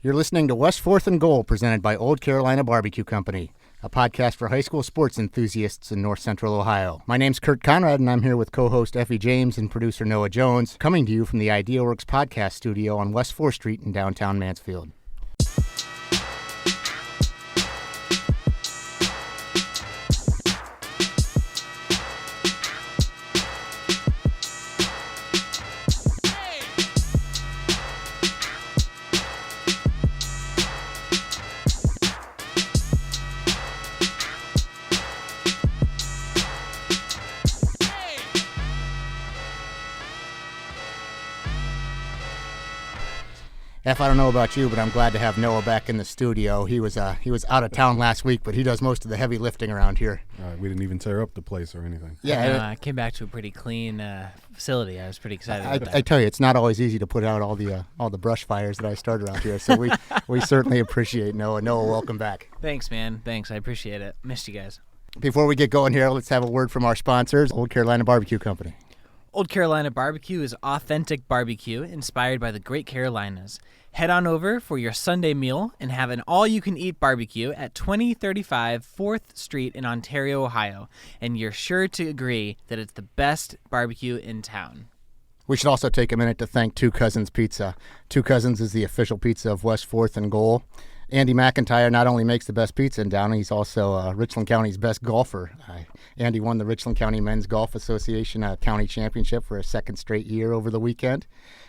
You're listening to West Fourth and Goal, presented by Old Carolina Barbecue Company, a podcast for high school sports enthusiasts in north central Ohio. My name's Kurt Conrad, and I'm here with co-host Effie James and producer Noah Jones, coming to you from the IdeaWorks podcast studio on West 4th Street in downtown Mansfield. I don't know about you, but I'm glad to have Noah back in the studio. He was out of town last week, but he does most of the heavy lifting around here. We didn't even tear up the place or anything. Yeah, I came back to a pretty clean facility. I was pretty excited about that. I tell you, it's not always easy to put out all the brush fires that I start around here, so we certainly appreciate Noah. Noah, welcome back. Thanks, man. Thanks. I appreciate it. Missed you guys. Before we get going here, let's have a word from our sponsors, Old Carolina Barbecue Company. Old Carolina Barbecue is authentic barbecue inspired by the Great Carolinas. Head on over for your Sunday meal and have an all-you-can-eat barbecue at 2035 4th Street in Ontario, Ohio, and you're sure to agree that it's the best barbecue in town. We should also take a minute to thank Two Cousins Pizza. Two Cousins is the official pizza of West 4th and Goal. Andy McIntyre not only makes the best pizza in town, he's also Richland County's best golfer. Andy won the Richland County Men's Golf Association County Championship for a second straight year over the weekend.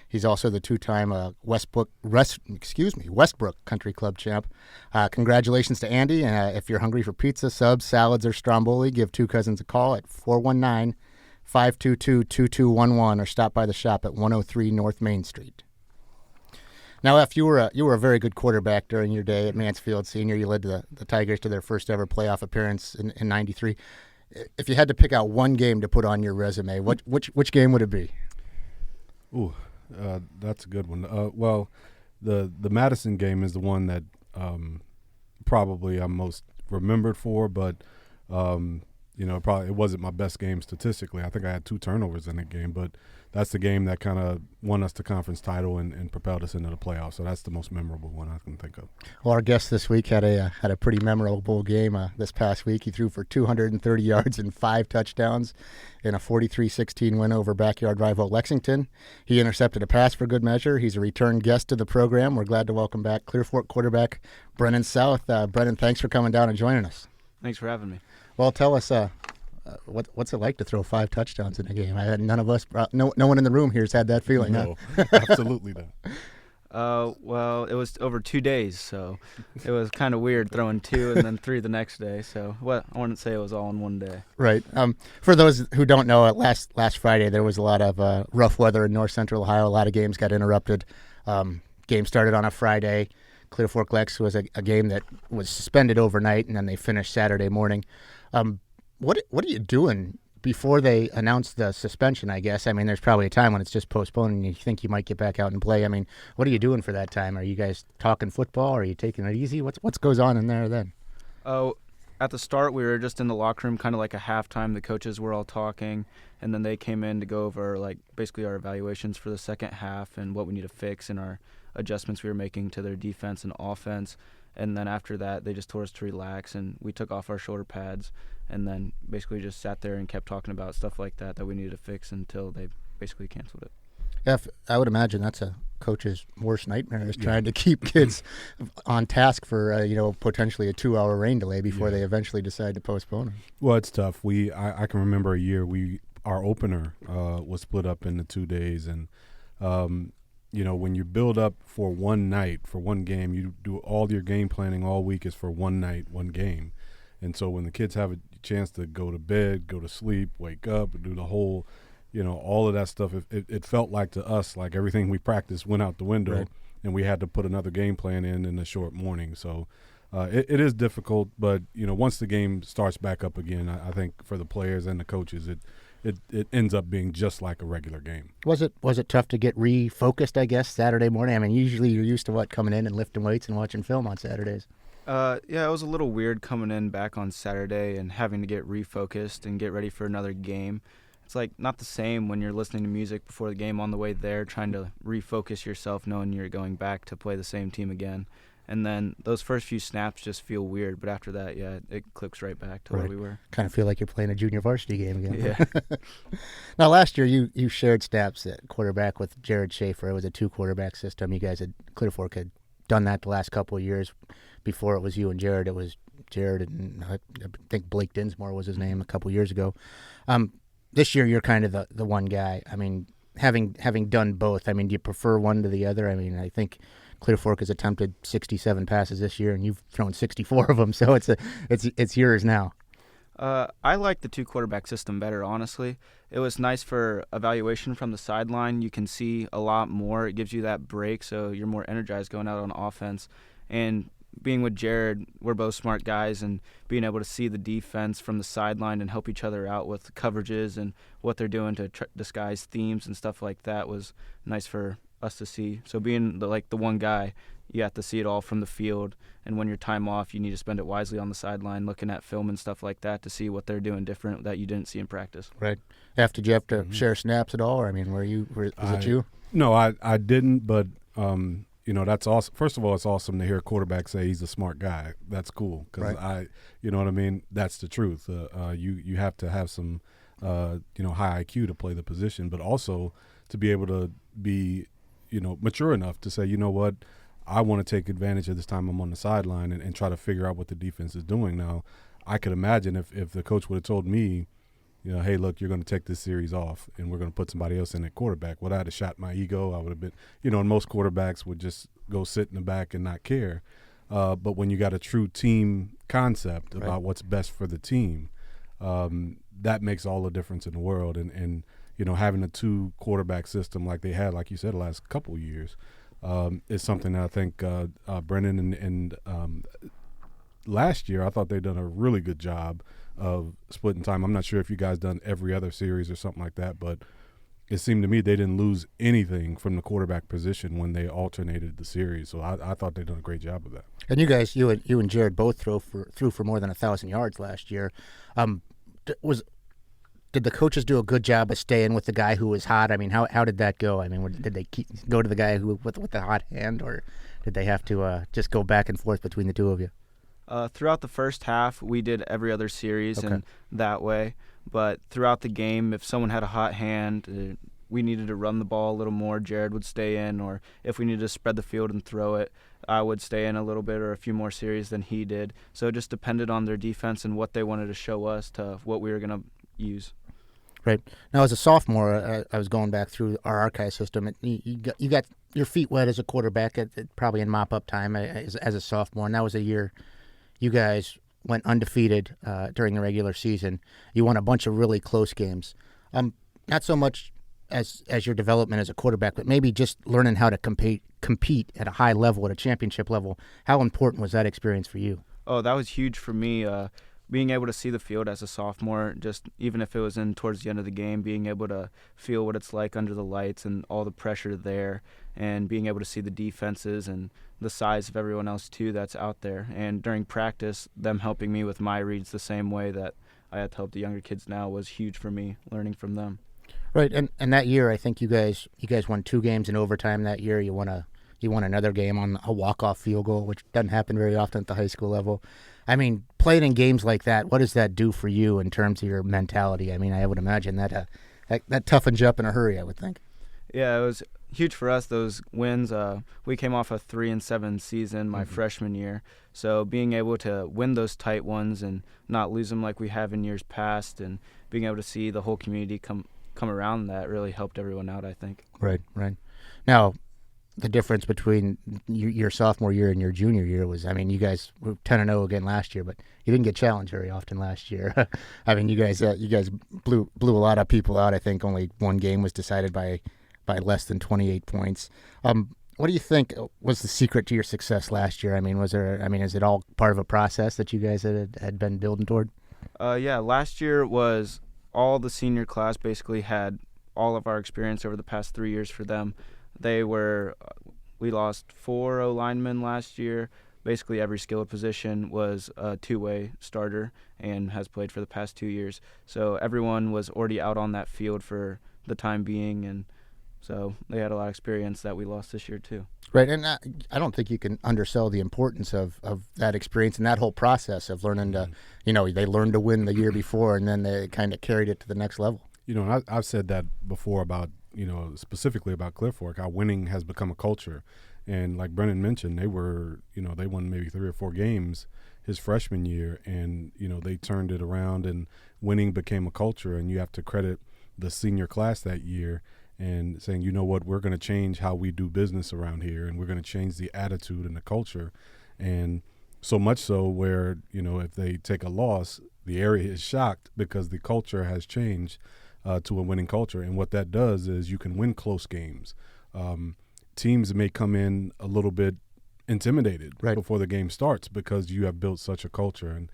He's also the two-time Westbrook Country Club champ. Congratulations to Andy. If you're hungry for pizza, subs, salads, or stromboli, give Two Cousins a call at 419-522-2211 or stop by the shop at 103 North Main Street. Now, F, you were a very good quarterback during your day at Mansfield Senior. You led the Tigers to their first ever playoff appearance in '93. If you had to pick out one game to put on your resume, which game would it be? Ooh, that's a good one. Well, the Madison game is the one that probably I'm most remembered for, but probably it wasn't my best game statistically. I think I had 2 turnovers in that game, but that's the game that kind of won us the conference title and propelled us into the playoffs. So that's the most memorable one I can think of. Well, our guest this week had a pretty memorable game this past week. He threw for 230 yards and 5 touchdowns in a 43-16 win over backyard rival Lexington. He intercepted a pass for good measure. He's a return guest to the program. We're glad to welcome back Clear Fork quarterback Brennan South. Brennan, thanks for coming down and joining us. Thanks for having me. Well, tell us what's it like to throw 5 touchdowns in a game? None of us, no one in the room here has had that feeling. No, huh? Absolutely not. Well, it was over 2 days, so it was kind of weird throwing 2 and then 3 the next day. So I wouldn't say it was all in one day. Right. For those who don't know, last Friday there was a lot of rough weather in north central Ohio. A lot of games got interrupted. Game started on a Friday. Clear Fork Lex was a game that was suspended overnight, and then they finished Saturday morning. What are you doing before they announce the suspension, I guess? I mean, there's probably a time when it's just postponed and you think you might get back out and play. I mean, what are you doing for that time? Are you guys talking football? Are you taking it easy? What goes on in there then? At the start, we were just in the locker room, kind of like a halftime. The coaches were all talking, and then they came in to go over basically our evaluations for the second half and what we need to fix and our adjustments we were making to their defense and offense. And then after that, they just told us to relax, and we took off our shoulder pads and then basically just sat there and kept talking about stuff like that we needed to fix until they basically canceled it. Yeah, I would imagine that's a coach's worst nightmare is trying to keep kids on task for potentially a 2-hour rain delay before they eventually decide to postpone it. Well, it's tough. I can remember a year our opener was split up into 2 days, and when you build up for one night, for one game, you do all your game planning all week is for one night, one game. And so when the kids have a chance to go to bed, go to sleep, wake up, do the whole, all of that stuff, it felt like to us like everything we practiced went out the window, right, and we had to put another game plan in a short morning. So it is difficult, but, once the game starts back up again, I think for the players and the coaches, it ends up being just like a regular game. Was it tough to get refocused, I guess, Saturday morning? I mean, usually you're used to coming in and lifting weights and watching film on Saturdays. Yeah, it was a little weird coming in back on Saturday and having to get refocused and get ready for another game. it's like not the same when you're listening to music before the game on the way there, trying to refocus yourself, knowing you're going back to play the same team again. And then those first few snaps just feel weird, but after that, yeah, it clicks right back to where we were. Kind of feel like you're playing a junior varsity game again. Yeah. Now, last year you shared snaps at quarterback with Jared Schaefer. It was a 2-quarterback system. You guys Clear Fork had done that the last couple of years. Before it was you and Jared, it was Jared and I think Blake Dinsmore was his name a couple of years ago. This year you're kind of the one guy. I mean, having done both, I mean, do you prefer one to the other? I mean, I think Clear Fork has attempted 67 passes this year, and you've thrown 64 of them, so it's yours now. I like the 2-quarterback system better, honestly. It was nice for evaluation from the sideline. You can see a lot more. It gives you that break, so you're more energized going out on offense. And being with Jared, we're both smart guys, and being able to see the defense from the sideline and help each other out with coverages and what they're doing to disguise themes and stuff like that was nice for us to see. So being the one guy, you have to see it all from the field, and when your time off, you need to spend it wisely on the sideline, looking at film and stuff like that to see what they're doing different that you didn't see in practice. Right. Did you have to share snaps at all, or I mean, was it you? No, I didn't, but that's awesome. First of all, it's awesome to hear a quarterback say he's a smart guy. That's cool because you know what I mean. That's the truth. You have to have some high IQ to play the position, but also to be able to be mature enough to say, you know what, I want to take advantage of this time I'm on the sideline and try to figure out what the defense is doing. Now, I could imagine if the coach would have told me, hey, look, you're going to take this series off and we're going to put somebody else in at quarterback. Well, I'd have shot my ego. I would have been, and most quarterbacks would just go sit in the back and not care. But when you got a true team concept about what's best for the team, that makes all the difference in the world. And having a 2-quarterback system like they had, like you said, the last couple of years, is something that I think Brennan and last year I thought they'd done a really good job of splitting time. I'm not sure if you guys done every other series or something like that, but it seemed to me they didn't lose anything from the quarterback position when they alternated the series. So I thought they done a great job of that. And you guys, you and Jared both threw for more than 1,000 yards last year. Did the coaches do a good job of staying with the guy who was hot? I mean, how did that go? I mean, did they go to the guy who with the hot hand, or did they have to just go back and forth between the two of you? Throughout the first half, we did every other series and that way. But throughout the game, if someone had a hot hand, we needed to run the ball a little more, Jared would stay in. Or if we needed to spread the field and throw it, I would stay in a little bit or a few more series than he did. So it just depended on their defense and what they wanted to show us to what we were going to use. Right. Now, as a sophomore, I was going back through our archive system. You got your feet wet as a quarterback, probably in mop-up time as a sophomore, and that was a year you guys went undefeated during the regular season. You won a bunch of really close games. Not so much as your development as a quarterback, but maybe just learning how to compete at a high level, at a championship level. How important was that experience for you? Oh, that was huge for me. Being able to see the field as a sophomore, just even if it was in towards the end of the game, being able to feel what it's like under the lights and all the pressure there, and being able to see the defenses and the size of everyone else too that's out there. And during practice, them helping me with my reads the same way that I had to help the younger kids now was huge for me, learning from them. Right, and that year, I think you guys won 2 games in overtime that year. You won another game on a walk-off field goal, which doesn't happen very often at the high school level. I mean, playing in games like that, what does that do for you in terms of your mentality? I mean, I would imagine that toughens you up in a hurry, I would think. Yeah, it was huge for us, those wins. We came off a 3-7 season my freshman year, so being able to win those tight ones and not lose them like we have in years past, and being able to see the whole community come around that really helped everyone out, I think. Right. Now, the difference between your sophomore year and your junior year was, I mean, you guys were 10-0 again last year, but you didn't get challenged very often last year. I mean, you guys blew a lot of people out. I think only one game was decided by less than 28 points. What do you think was the secret to your success last year? I mean, is it all part of a process that you guys had been building toward? Yeah, last year was all the senior class basically had all of our experience over the past 3 years for them. We lost 4 O-linemen last year, basically every skill position was a two-way starter and has played for the past 2 years. So everyone was already out on that field for the time being, and so they had a lot of experience that we lost this year too. Right, and I don't think you can undersell the importance of that experience and that whole process of learning to, they learned to win the year before, and then they kind of carried it to the next level. And I've said that before about, specifically about Clear Fork, how winning has become a culture. And like Brennan mentioned, they won maybe 3 or 4 games his freshman year, and, they turned it around, and winning became a culture. And you have to credit the senior class that year and saying, you know what, we're going to change how we do business around here, and we're going to change the attitude and the culture. And so much so where, if they take a loss, the area is shocked because the culture has changed to a winning culture. And what that does is you can win close games. Teams may come in a little bit intimidated before the game starts because you have built such a culture. And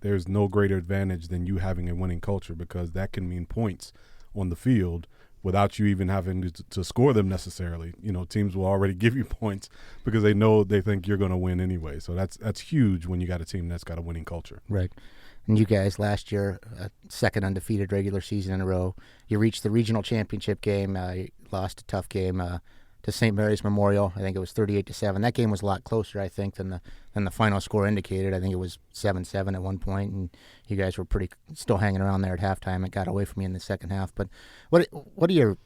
there's no greater advantage than you having a winning culture, because that can mean points on the field without you even having to score them necessarily. Teams will already give you points because they think you're going to win anyway. So that's huge when you got a team that's got a winning culture. Right. And you guys last year, second undefeated regular season in a row. You reached the regional championship game. You lost a tough game to St. Mary's Memorial. I think it was 38-7. That game was a lot closer, I think, than the final score indicated. I think it was 7-7 at one point, and you guys were still hanging around there at halftime. It got away from you in the second half. But what do you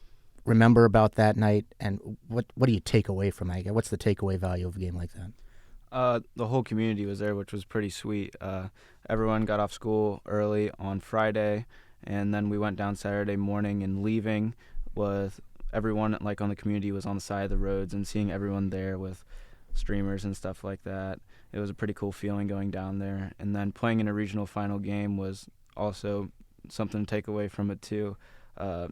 remember about that night, and what do you take away from that? What's the takeaway value of a game like that? The whole community was there, which was pretty sweet. Everyone got off school early on Friday, and then we went down Saturday morning, and leaving with everyone on the community was on the side of the roads, and seeing everyone there with streamers and stuff like that. It was a pretty cool feeling going down there. And then playing in a regional final game was also something to take away from it too.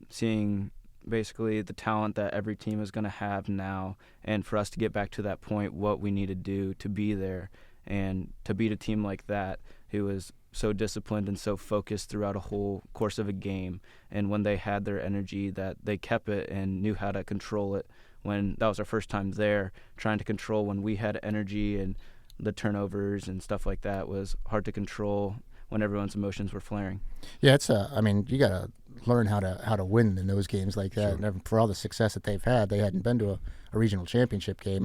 Seeing basically the talent that every team is going to have now, and for us to get back to that point, what we need to do to be there and to beat a team like that who is so disciplined and so focused throughout a whole course of a game. And when they had their energy, that they kept it and knew how to control it. When that was our first time there, trying to control when we had energy, and the turnovers and stuff like that was hard to control when everyone's emotions were flaring. Yeah, you got to learn how to win in those games like that. Sure. And for all the success that they've had, they hadn't been to a regional championship game.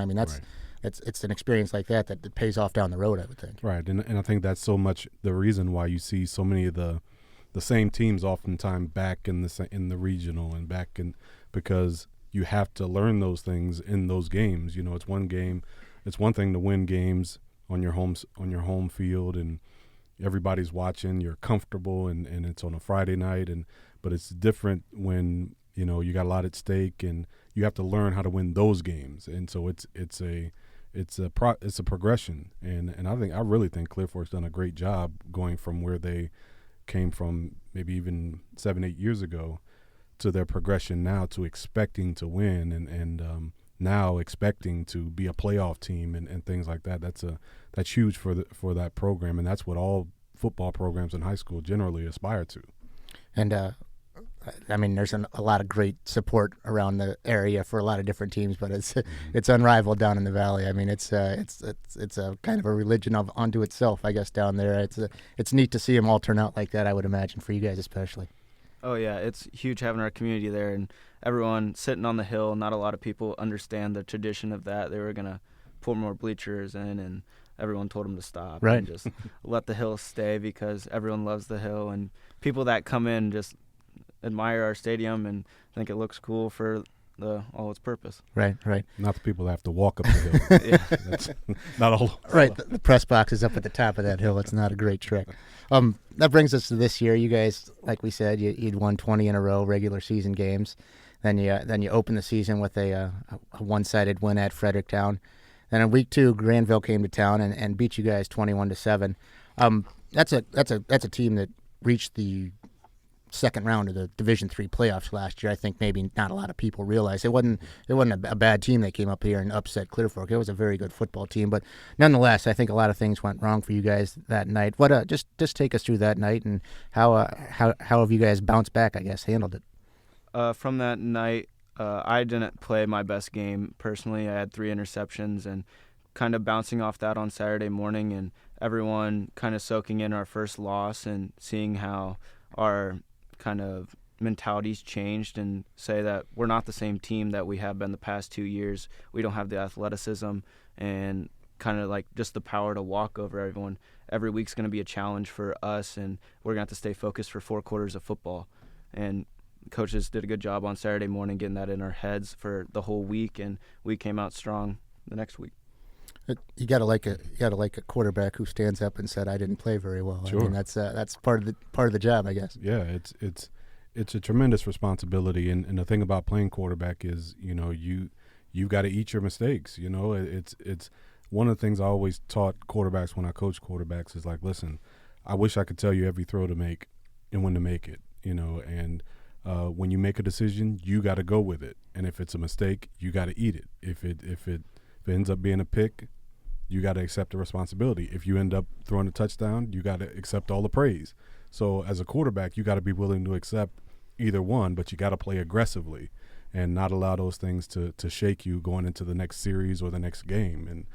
It's an experience like that pays off down the road, I would think. Right, and I think that's so much the reason why you see so many of the same teams oftentimes back in the regional and back in, because you have to learn those things in those games. It's one game. It's one thing to win games on your home field and everybody's watching. You're comfortable and it's on a Friday night, but it's different when you got a lot at stake and you have to learn how to win those games. And so it's a progression. And I really think Clear Fork's done a great job going from where they came from maybe even 7-8 years ago to their progression now to expecting to win and now expecting to be a playoff team and things like that. That's huge for that program, and that's what all football programs in high school generally aspire to. And there's a lot of great support around the area for a lot of different teams, but it's unrivaled down in the valley. It's a kind of a religion unto itself, I guess, down there. It's neat to see them all turn out like that, I would imagine, for you guys especially. Oh yeah, it's huge having our community there and everyone sitting on the hill. Not a lot of people understand the tradition of that. They were gonna put more bleachers in, and everyone told them to stop. Right. And just let the hill stay, because everyone loves the hill, and people that come in just admire our stadium and think it looks cool for all its purpose. Right. Not the people that have to walk up the hill. Yeah. That's not all. Right. The press box is up at the top of that hill. It's not a great trek. That brings us to this year. You guys, like we said, you'd won 20 in a row regular season games. Then you opened the season with a one-sided win at Fredericktown. Then in week 2, Granville came to town and beat you guys 21-7. That's a team that reached the second round of the Division III playoffs last year. I think maybe not a lot of people realize it wasn't a bad team that came up here and upset Clear Fork. It was a very good football team, but nonetheless, I think a lot of things went wrong for you guys that night. What just take us through that night and how have you guys bounced back? I guess handled it. From that night, I didn't play my best game personally. I had 3 interceptions, and kind of bouncing off that on Saturday morning and everyone kind of soaking in our first loss and seeing how our kind of mentality's changed and say that we're not the same team that we have been the past 2 years. We don't have the athleticism and kind of like just the power to walk over everyone. Every week's going to be a challenge for us, and we're going to have to stay focused for 4 quarters of football. And coaches did a good job on Saturday morning getting that in our heads for the whole week, and we came out strong the next week. You gotta like a quarterback who stands up and said, "I didn't play very well." Sure. I mean, that's part of the job, I guess. Yeah, it's a tremendous responsibility, and the thing about playing quarterback is, you've got to eat your mistakes. It's one of the things I always taught quarterbacks when I coached quarterbacks is like, listen, I wish I could tell you every throw to make and when to make it. And when you make a decision, you got to go with it, and if it's a mistake, you got to eat it. If it ends up being a pick, you got to accept the responsibility. If you end up throwing a touchdown, you got to accept all the praise. So as a quarterback, you got to be willing to accept either one, but you got to play aggressively and not allow those things to shake you going into the next series or the next game. And,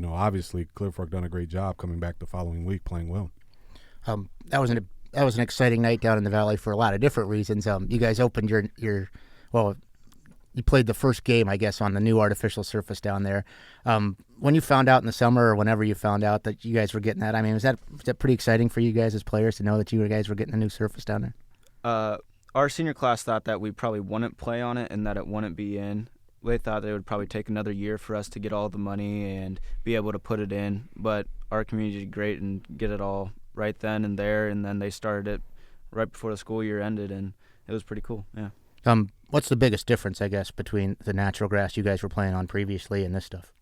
obviously Clear Fork done a great job coming back the following week playing well. That was an exciting night down in the Valley for a lot of different reasons. You guys opened you played the first game, I guess, on the new artificial surface down there. When you found out in the summer or whenever you found out that you guys were getting that, I mean, was that pretty exciting for you guys as players to know that you guys were getting a new surface down there? Our senior class thought that we probably wouldn't play on it and that it wouldn't be in. They thought it would probably take another year for us to get all the money and be able to put it in. But our community did great and get it all right then and there, and then they started it right before the school year ended, and it was pretty cool, yeah. What's the biggest difference, I guess, between the natural grass you guys were playing on previously and this stuff?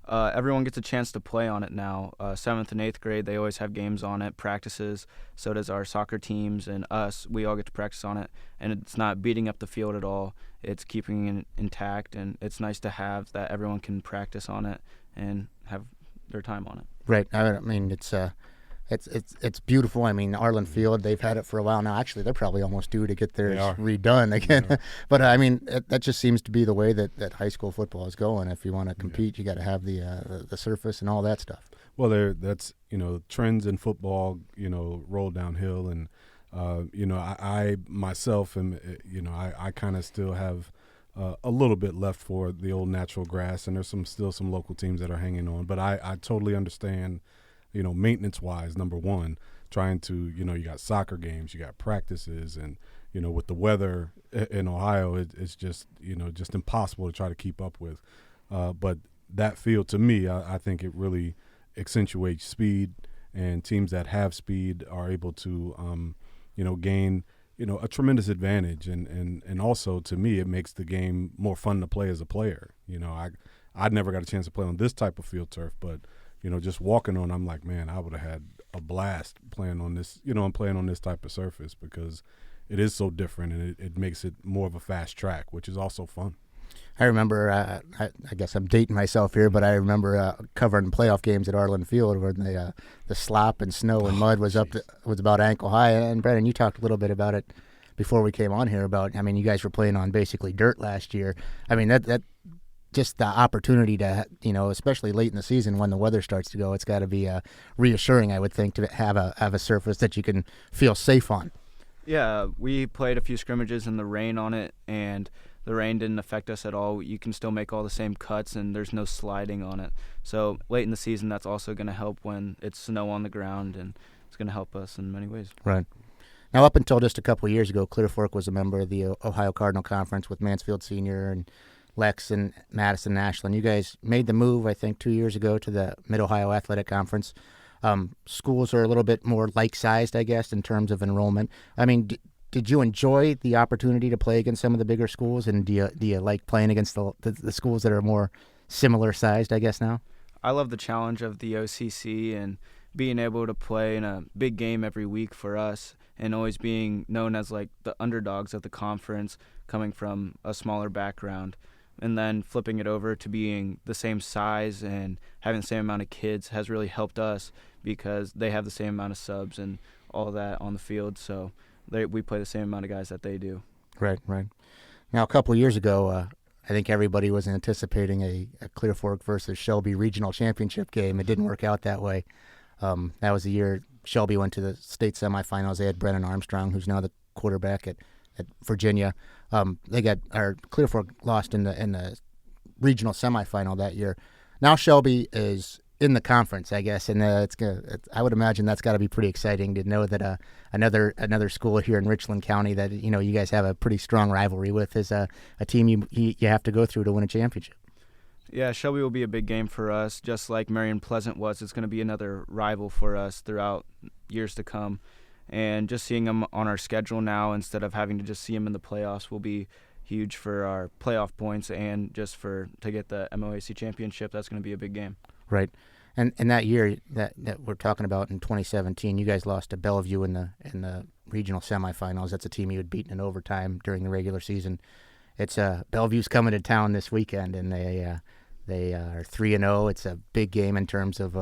Everyone gets a chance to play on it now. 7th and 8th grade, they always have games on it, practices. So does our soccer teams and us. We all get to practice on it. And it's not beating up the field at all. It's keeping it intact. And it's nice to have that everyone can practice on it and have their time on it. Right. I mean, it's beautiful. I mean, Arlen Field, they've had it for a while now. Actually, they're probably almost due to get theirs redone again. But, I mean, that just seems to be the way that high school football is going. If you want to compete, you got to have the surface and all that stuff. Well, that's, trends in football, roll downhill. And, I myself am, I kind of still have a little bit left for the old natural grass. And there's still some local teams that are hanging on. But I totally understand, maintenance-wise, number one, trying to, you got soccer games, you got practices, and, with the weather in Ohio, it's just, just impossible to try to keep up with. But that field, to me, I think it really accentuates speed, and teams that have speed are able to, gain, a tremendous advantage. And also, to me, it makes the game more fun to play as a player. I never got a chance to play on this type of field turf, but just walking on, I'm like, man, I would have had a blast playing on this, I'm playing on this type of surface because it is so different, and it makes it more of a fast track, which is also fun. I remember, I guess I'm dating myself here, but I remember covering playoff games at Arlen Field where the slop and snow and mud was was about ankle high. And Brennan, you talked a little bit about it before we came on here about, I mean, you guys were playing on basically dirt last year. I mean, that just the opportunity to, especially late in the season when the weather starts to go, it's got to be reassuring, I would think, to have a surface that you can feel safe on. Yeah, we played a few scrimmages in the rain on it, and the rain didn't affect us at all. You can still make all the same cuts, and there's no sliding on it. So late in the season, that's also going to help when it's snow on the ground, and it's going to help us in many ways. Right. Now, up until just a couple of years ago, Clear Fork was a member of the Ohio Cardinal Conference with Mansfield Senior and Lex and Madison and Ashland. You guys made the move, I think, 2 years ago to the Mid-Ohio Athletic Conference. Schools are a little bit more like-sized, I guess, in terms of enrollment. I mean, did you enjoy the opportunity to play against some of the bigger schools, and do you like playing against the schools that are more similar-sized, I guess, now? I love the challenge of the OCC and being able to play in a big game every week for us, and always being known as like the underdogs of the conference, coming from a smaller background. And then flipping it over to being the same size and having the same amount of kids has really helped us because they have the same amount of subs and all that on the field. So we play the same amount of guys that they do. Right. Now, a couple of years ago, think everybody was anticipating a Clear Fork versus Shelby regional championship game. It didn't work out that way. That was the year Shelby went to the state semifinals. They had Brennan Armstrong, who's now the quarterback at Virginia. Clear Fork lost in the regional semifinal that year. Now Shelby is in the conference, I guess, and I would imagine that's got to be pretty exciting to know that another school here in Richland County that you guys have a pretty strong rivalry with is a team you have to go through to win a championship. Yeah, Shelby will be a big game for us, just like Marion Pleasant was. It's going to be another rival for us throughout years to come. And just seeing them on our schedule now instead of having to just see them in the playoffs will be huge for our playoff points and just to get the MOAC championship. That's going to be a big game. Right. And that year that we're talking about in 2017, you guys lost to Bellevue in the regional semifinals. That's a team you had beaten in overtime during the regular season. It's Bellevue's coming to town this weekend, and they are 3-0. It's a big game in terms of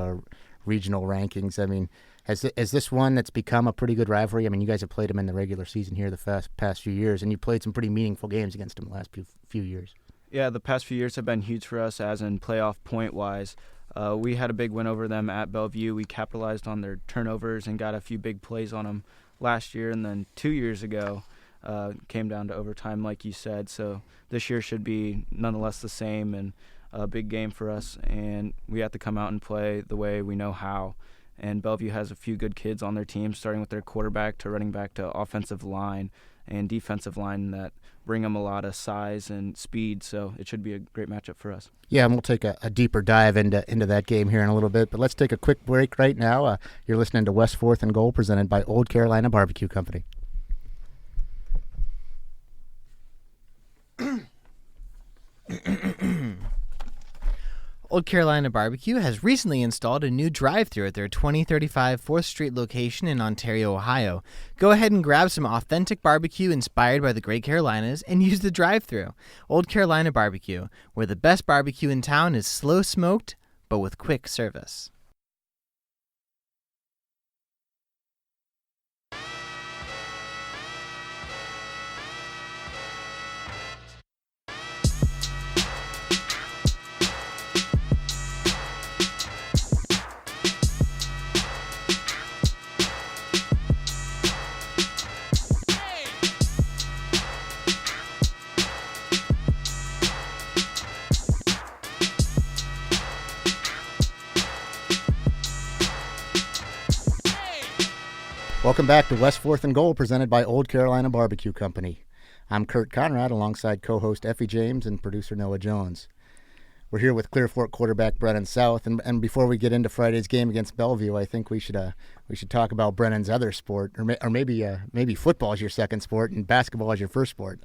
regional rankings. I mean, has this one that's become a pretty good rivalry? I mean, you guys have played them in the regular season here the past few years, and you played some pretty meaningful games against them the last few years. Yeah, the past few years have been huge for us, as in playoff point-wise. We had a big win over them at Bellevue. We capitalized on their turnovers and got a few big plays on them last year, and then 2 years ago came down to overtime, like you said. So this year should be nonetheless the same and a big game for us, and we have to come out and play the way we know how. And Bellevue has a few good kids on their team, starting with their quarterback to running back to offensive line and defensive line that bring them a lot of size and speed, so it should be a great matchup for us. Yeah, and we'll take a deeper dive into that game here in a little bit, but let's take a quick break right now. You're listening to West 4th and Goal, presented by Old Carolina Barbecue Company. Old Carolina Barbecue has recently installed a new drive-thru at their 2035 4th Street location in Ontario, Ohio. Go ahead and grab some authentic barbecue inspired by the Great Carolinas and use the drive-thru. Old Carolina Barbecue, where the best barbecue in town is slow smoked, but with quick service. Welcome back to West 4th and Goal, presented by Old Carolina Barbecue Company. I'm Kurt Conrad, alongside co-host Effie James and producer Noah Jones. We're here with Clear Fork quarterback Brennan South, and before we get into Friday's game against Bellevue, I think we should talk about Brennan's other sport, or maybe football is your second sport and basketball is your first sport.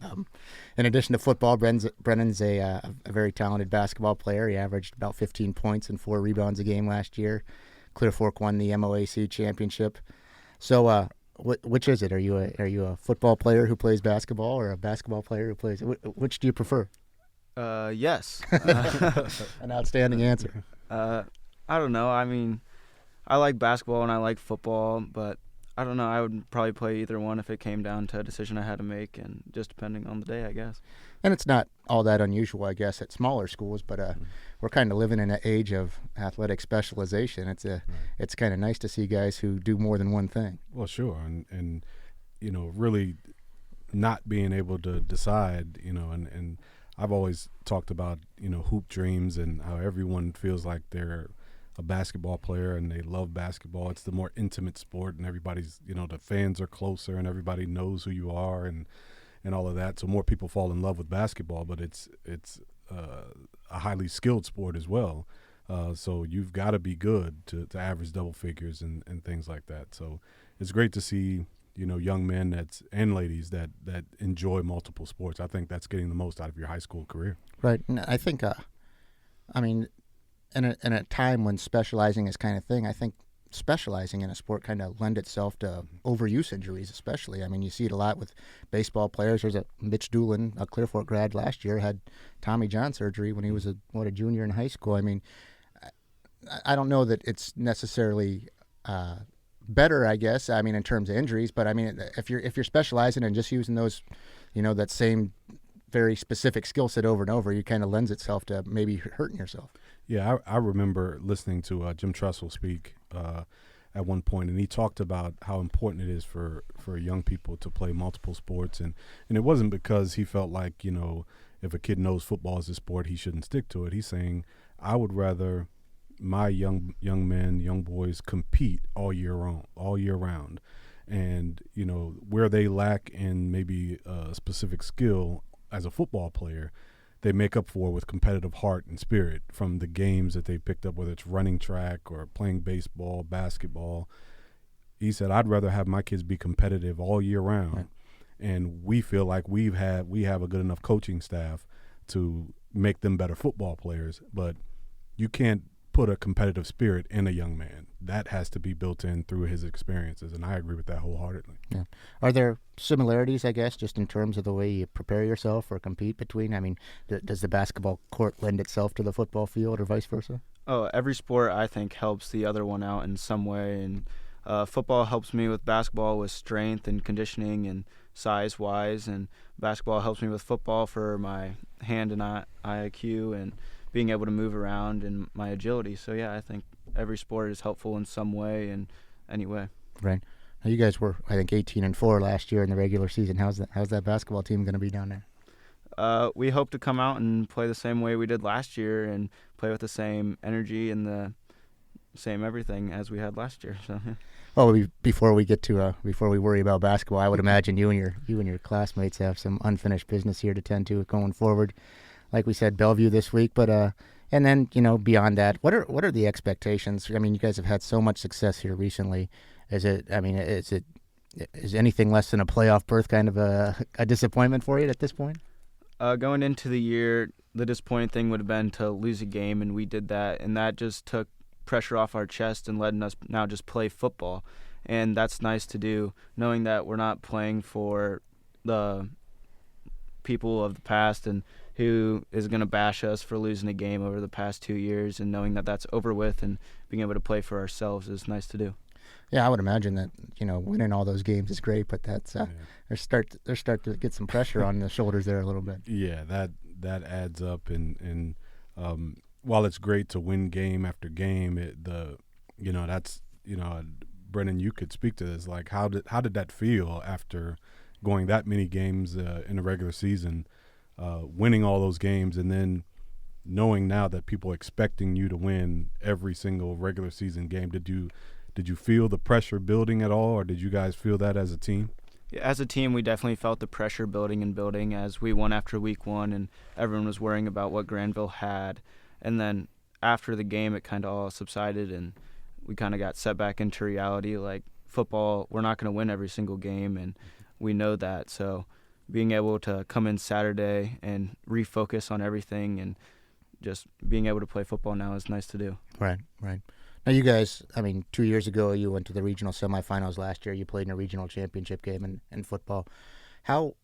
In addition to football, Brennan's a very talented basketball player. He averaged about 15 points and 4 rebounds a game last year. Clear Fork won the MOAC championship. So, which is it? Are you a football player who plays basketball, or a basketball player who plays? Which do you prefer? Yes. An outstanding answer. I don't know. I mean, I like basketball and I like football, but I don't know. I would probably play either one if it came down to a decision I had to make, and just depending on the day, I guess. And it's not all that unusual, I guess, at smaller schools, but we're kind of living in an age of athletic specialization. It's kind of nice to see guys who do more than one thing. Well, sure, and really not being able to decide, and I've always talked about, hoop dreams and how everyone feels like they're a basketball player and they love basketball. It's the more intimate sport, and everybody's, the fans are closer and everybody knows who you are and all of that. So more people fall in love with basketball, but it's a highly skilled sport as well. So you've got to be good to average double figures and things like that. So it's great to see, young men and ladies that enjoy multiple sports. I think that's getting the most out of your high school career. Right. And I think, in a time when specializing is kind of thing, I think specializing in a sport kind of lend itself to overuse injuries, especially. I mean, you see it a lot with baseball players. There's Mitch Doolin, a Clear Fork grad last year, had Tommy John surgery when he was a junior in high school. I mean, I don't know that it's necessarily better, I guess. I mean, in terms of injuries, but I mean, if you're specializing and just using those, that same very specific skill set over and over, you kind of lends itself to maybe hurting yourself. Yeah, I remember listening to Jim Tressel speak at one point, and he talked about how important it is for young people to play multiple sports, and it wasn't because he felt like, if a kid knows football is a sport, he shouldn't stick to it. He's saying, I would rather my young men, young boys compete all year round, and where they lack in maybe a specific skill as a football player, they make up for with competitive heart and spirit from the games that they picked up, whether it's running track or playing baseball, basketball. He said, I'd rather have my kids be competitive all year round. Right. And we feel like we have a good enough coaching staff to make them better football players. But you can't put a competitive spirit in a young man. That has to be built in through his experiences, and I agree with that wholeheartedly. Yeah. Are there similarities, I guess, just in terms of the way you prepare yourself or compete between? I mean, does the basketball court lend itself to the football field or vice versa? Oh, every sport I think helps the other one out in some way, and football helps me with basketball with strength and conditioning and size-wise, and basketball helps me with football for my hand and eye IQ and being able to move around and my agility. So, yeah, I think every sport is helpful in some way and any way. Right. Now, you guys were, I think, 18-4 last year in the regular season. How's that basketball team going to be down there? We hope to come out and play the same way we did last year and play with the same energy and the same everything as we had last year. So, yeah. Well, before we worry about basketball, I would imagine you and your classmates have some unfinished business here to tend to going forward. Like we said, Bellevue this week, but and then beyond that, what are the expectations? I mean, you guys have had so much success here recently. Is anything less than a playoff berth kind of a disappointment for you at this point? Going into the year, the disappointing thing would have been to lose a game, and we did that, and that just took pressure off our chest and letting us now just play football. And that's nice to do, knowing that we're not playing for the people of the past and who is going to bash us for losing a game over the past 2 years, and knowing that that's over with and being able to play for ourselves is nice to do. Yeah, I would imagine that winning all those games is great, but that's there's start to get some pressure on the shoulders there a little bit. Yeah, that adds up, and while it's great to win game after game, Brennan, you could speak to this. Like, how did that feel after going that many games in a regular season, winning all those games, and then knowing now that people are expecting you to win every single regular season game? Did you feel the pressure building at all, or did you guys feel that as a team? Yeah, as a team, we definitely felt the pressure building as we won after week one, and everyone was worrying about what Granville had. And then after the game, it kind of all subsided, and we kind of got set back into reality. Like, football, we're not going to win every single game, and we know that. So being able to come in Saturday and refocus on everything and just being able to play football now is nice to do. Right. Now, you guys, 2 years ago, you went to the regional semifinals. Last year, you played in a regional championship game in football. How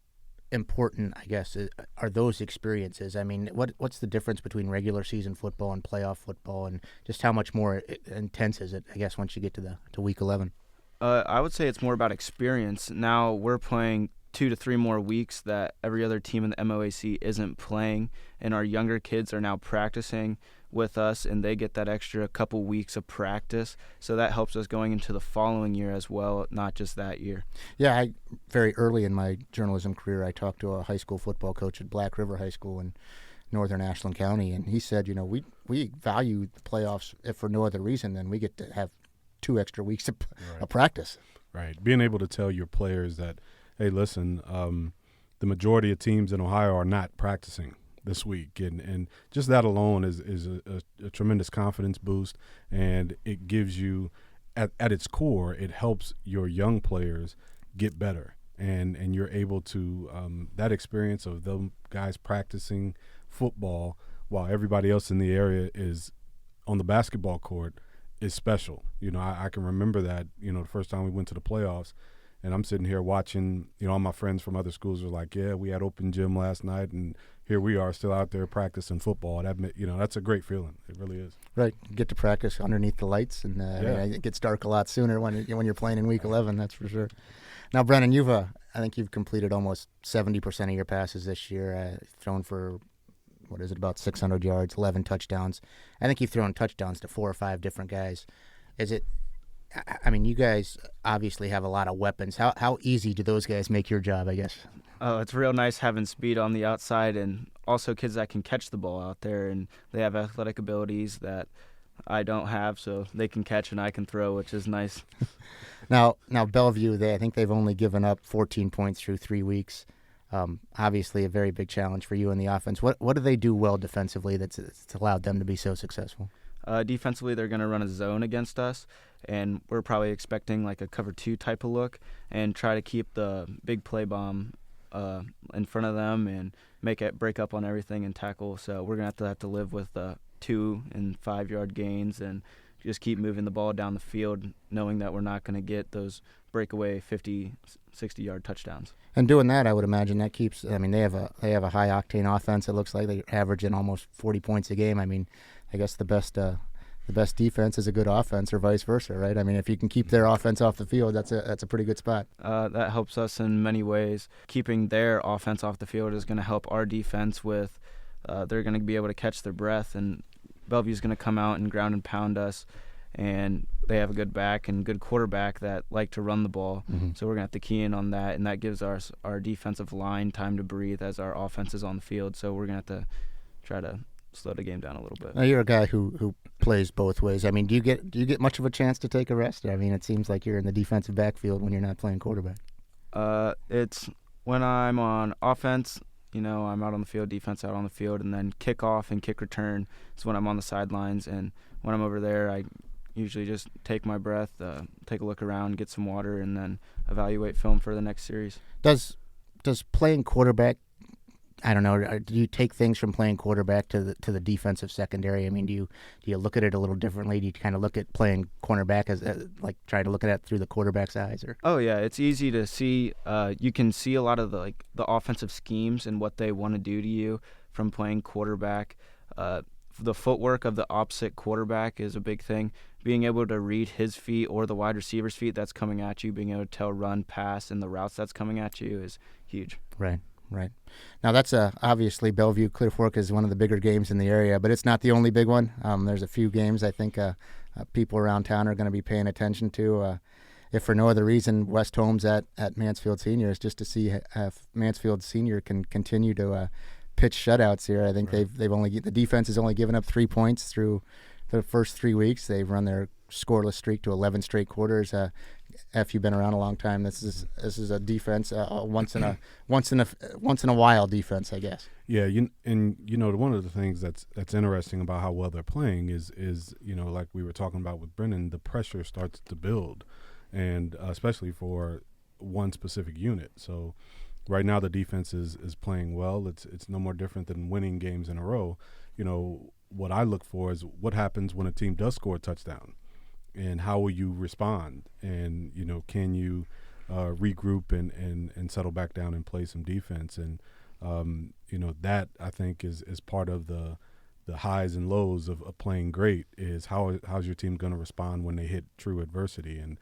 important, I guess, are those experiences? I mean, what's the difference between regular season football and playoff football, and just how much more intense is it, I guess, once you get to week 11? I would say it's more about experience. Now we're playing 2 to 3 more weeks that every other team in the MOAC isn't playing, and our younger kids are now practicing with us, and they get that extra couple weeks of practice, so that helps us going into the following year as well, not just that year. Yeah, very early in my journalism career, I talked to a high school football coach at Black River High School in northern Ashland County, and he said, we value the playoffs if for no other reason than we get to have 2 extra weeks of practice. Right. Being able to tell your players that, hey, listen, the majority of teams in Ohio are not practicing this week, and just that alone is a tremendous confidence boost, and it gives you, at its core, it helps your young players get better, and you're able to that experience of them guys practicing football while everybody else in the area is on the basketball court is special. I can remember that, the first time we went to the playoffs, And I'm sitting here watching, all my friends from other schools are like, yeah, we had open gym last night, and here we are still out there practicing football. That's a great feeling. It really is. Right, you get to practice underneath the lights, and it gets dark a lot sooner when you're playing in week 11. That's for sure. Now, Brennan, I think you've completed almost 70% of your passes this year. Thrown for about 600 yards, 11 touchdowns. I think you've thrown touchdowns to 4 or 5 different guys. You guys obviously have a lot of weapons. How easy do those guys make your job, I guess? Oh, it's real nice having speed on the outside and also kids that can catch the ball out there, and they have athletic abilities that I don't have, so they can catch and I can throw, which is nice. Now Bellevue, I think they've only given up 14 points through 3 weeks. Obviously a very big challenge for you in the offense. What do they do well defensively that's allowed them to be so successful? Defensively, they're going to run a zone against us, and we're probably expecting like a cover 2 type of look and try to keep the big play bomb in front of them and make it break up on everything and tackle. So we're going to have to live with 2 and 5 yard gains and just keep moving the ball down the field, knowing that we're not going to get those breakaway 50, 60-yard touchdowns. And doing that, I would imagine that keeps. They have a high octane offense. It looks like they're averaging almost 40 points a game. I guess the best defense is a good offense, or vice versa, right? If you can keep their offense off the field, that's a pretty good spot. That helps us in many ways. Keeping their offense off the field is going to help our defense with. They're going to be able to catch their breath, and Bellevue's going to come out and ground and pound us. And they have a good back and good quarterback that like to run the ball. Mm-hmm. So we're going to have to key in on that, and that gives our defensive line time to breathe as our offense is on the field. So we're going to have to try to slow the game down a little bit. Now, you're a guy who plays both ways. Do you get much of a chance to take a rest? It seems like you're in the defensive backfield when you're not playing quarterback. It's when I'm on offense, I'm out on the field, defense out on the field, and then kickoff and kick return is when I'm on the sidelines. And when I'm over there, I usually just take my breath, take a look around, get some water, and then evaluate film for the next series. Does playing quarterback, I don't know, do you take things from playing quarterback to the defensive secondary? Do you look at it a little differently? Do you kind of look at playing cornerback as like trying to look at it through the quarterback's eyes? Or? Oh yeah, it's easy to see. You can see a lot of the offensive schemes and what they want to do to you from playing quarterback. The footwork of the opposite quarterback is a big thing. Being able to read his feet or the wide receiver's feet that's coming at you, being able to tell run, pass, and the routes that's coming at you is huge. Right. Now that's obviously Bellevue Clear Fork is one of the bigger games in the area, but it's not the only big one. There's a few games I think people around town are going to be paying attention to. If for no other reason, West Holmes at Mansfield Senior is just to see if Mansfield Senior can continue to pitch shutouts here. I think right. The defense has only given up 3 points through the first 3 weeks. They've run their scoreless streak to 11 straight quarters. If you've been around a long time, this is a defense, once in a while defense, I guess. Yeah, one of the things that's interesting about how well they're playing is like we were talking about with Brennan, the pressure starts to build, and especially for one specific unit. So right now the defense is playing well. It's no more different than winning games in a row. What I look for is what happens when a team does score a touchdown, and how will you respond? And can you regroup and settle back down and play some defense? And that I think is part of the highs and lows of playing great. Is how's your team going to respond when they hit true adversity? And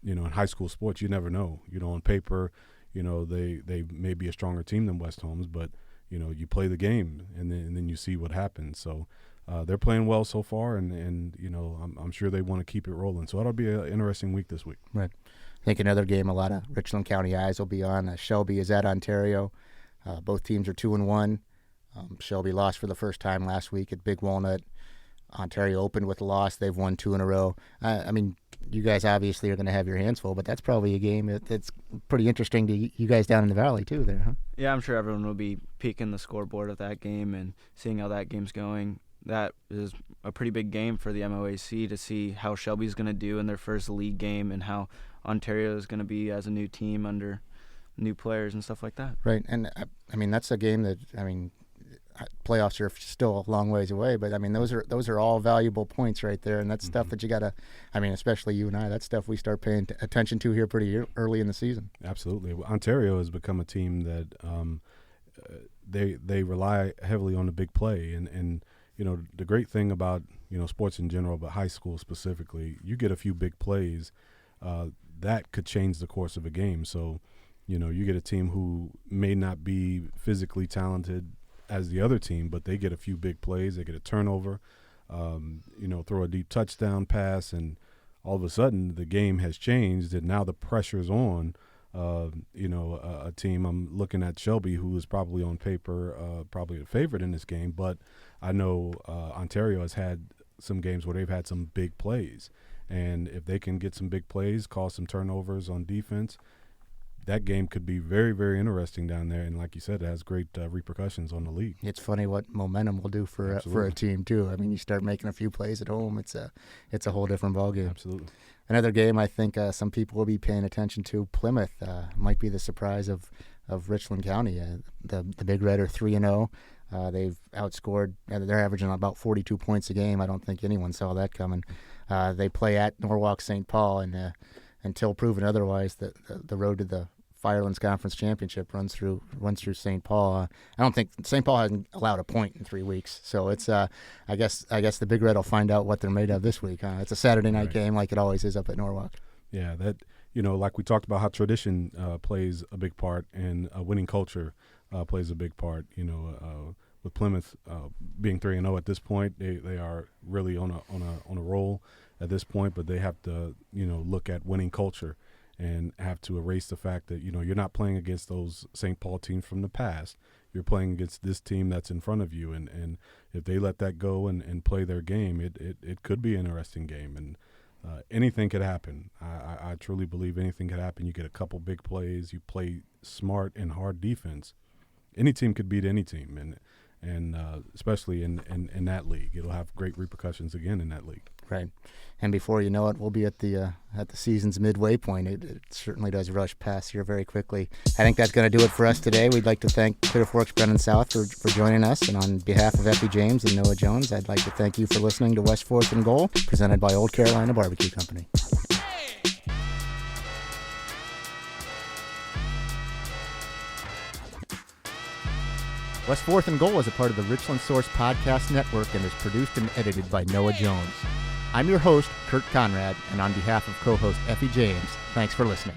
in high school sports, you never know. On paper, they may be a stronger team than West Holmes, but you play the game and then you see what happens. So they're playing well so far, and I'm sure they want to keep it rolling. So that'll be an interesting week this week. Right. I think another game a lot of Richland County eyes will be on. Shelby is at Ontario. Both teams are 2-1. Shelby lost for the first time last week at Big Walnut. Ontario opened with a loss. They've won 2 in a row. You guys obviously are going to have your hands full, but that's probably a game that's pretty interesting to you guys down in the valley too there, huh? Yeah, I'm sure everyone will be peeking the scoreboard of that game and seeing how that game's going. That is a pretty big game for the MOAC to see how Shelby's going to do in their first league game and how Ontario is going to be as a new team under new players and stuff like that. Right, and that's a game that, playoffs are still a long ways away, but I mean those are all valuable points right there, and that's stuff that you gotta. I mean, especially you and I, that's stuff we start paying attention to here pretty early in the season. Absolutely, Ontario has become a team that they rely heavily on the big play, and you know the great thing about sports in general, but high school specifically, you get a few big plays that could change the course of a game. So. You get a team who may not be physically talented as the other team, but they get a few big plays. They get a turnover, throw a deep touchdown pass, and all of a sudden the game has changed, and now the pressure's on. A team. I'm looking at Shelby, who is probably on paper probably a favorite in this game, but I know Ontario has had some games where they've had some big plays, and if they can get some big plays, cause some turnovers on defense, that game could be very, very interesting down there. And like you said, it has great repercussions on the league. It's funny what momentum will do for a team too. I mean, you start making a few plays at home, it's a whole different ballgame. Absolutely. Another game I think some people will be paying attention to. Plymouth might be the surprise of Richland County. The Big Red are 3-0. They've outscored. They're averaging about 42 points a game. I don't think anyone saw that coming. They play at Norwalk St. Paul, and until proven otherwise, the road to the Firelands Conference Championship runs through St. Paul. I don't think St. Paul hasn't allowed a point in 3 weeks, so it's I guess the Big Red will find out what they're made of this week. It's a Saturday night game, like it always is up at Norwalk. Yeah, that like we talked about how tradition plays a big part, and winning culture plays a big part. With Plymouth being 3-0 at this point, they are really on a roll at this point, but they have to look at winning culture and have to erase the fact that you're not playing against those St. Paul teams from the past. You're playing against this team that's in front of you, and if they let that go and play their game, it could be an interesting game, and anything could happen. I truly believe anything could happen. You get a couple big plays, you play smart and hard defense. Any team could beat any team, and especially in that league, it'll have great repercussions again in that league. Right, and before you know it, we'll be at the season's midway point. It certainly does rush past here very quickly. I think that's going to do it for us today. We'd like to thank Clear Fork's Brennan South for joining us, and on behalf of Effie James and Noah Jones, I'd like to thank you for listening to West 4th and Goal, presented by Old Carolina Barbecue Company. West 4th and Goal is a part of the Richland Source Podcast Network and is produced and edited by Noah Jones. I'm your host, Kurt Conrad, and on behalf of co-host Effie James, thanks for listening.